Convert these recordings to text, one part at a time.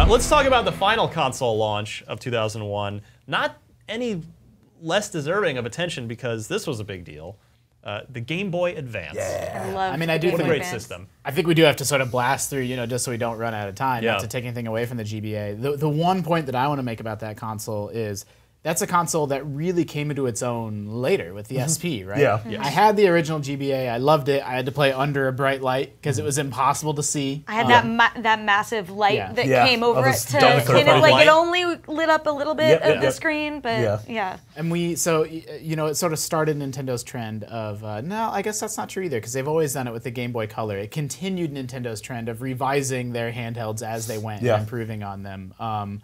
let's talk about the final console launch of 2001. Not any less deserving of attention because this was a big deal. The Game Boy Advance. Yeah. I mean, I do think Great system. I think we do have to sort of blast through, just so we don't run out of time, Yeah. not to take anything away from the GBA. The one point that I want to make about that console is that's a console that really came into its own later with the SP, right? Yeah. Yes. I had the original GBA. I loved it. I had to play under a bright light because it was impossible to see. I had that massive light that Yeah. came over Of a it to dark hit it. purple Like light. it only lit up a little bit Yep, of the screen, but yeah. And it sort of started Nintendo's trend of, no, I guess that's not true either, because they've always done it with the Game Boy Color. It continued Nintendo's trend of revising their handhelds as they went and improving on them.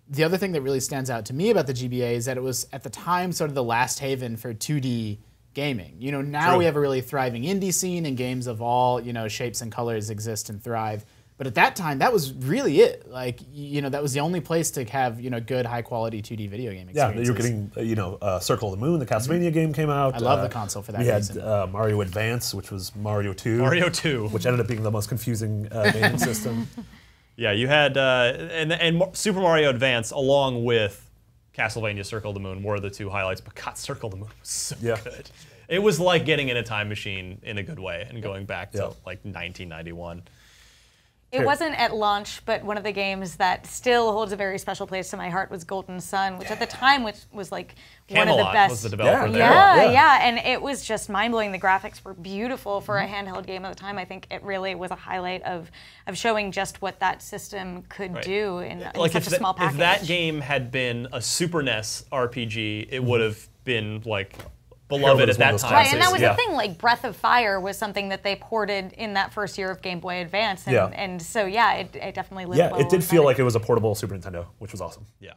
The other thing that really stands out to me about the GBA is that it was, at the time, sort of the last haven for 2D gaming. Now we have a really thriving indie scene, and games of all, shapes and colors exist and thrive. But at that time, that was really it. Like, that was the only place to have, good, high-quality 2D video game experiences. Yeah, you're getting, Circle of the Moon, the Castlevania game came out. I love the console for that reason. We had Mario Advance, which was Mario 2. Mario 2. Which ended up being the most confusing gaming system. Yeah, you had and Super Mario Advance along with Castlevania Circle of the Moon were the two highlights. But God, Circle of the Moon was so good. It was like getting in a time machine in a good way and going back to like 1991. It wasn't at launch, but one of the games that still holds a very special place to my heart was Golden Sun, which at the time was like one of the Camelot best. was the developer there. Yeah, and it was just mind-blowing. The graphics were beautiful for a handheld game at the time. I think it really was a highlight of showing just what that system could do in such a small package. If that game had been a Super NES RPG, it would have been like beloved at that time. Right, and that was the thing, like Breath of Fire was something that they ported in that first year of Game Boy Advance, and so it definitely lived well. Yeah, it did feel like it was a portable Super Nintendo, which was awesome. Yeah.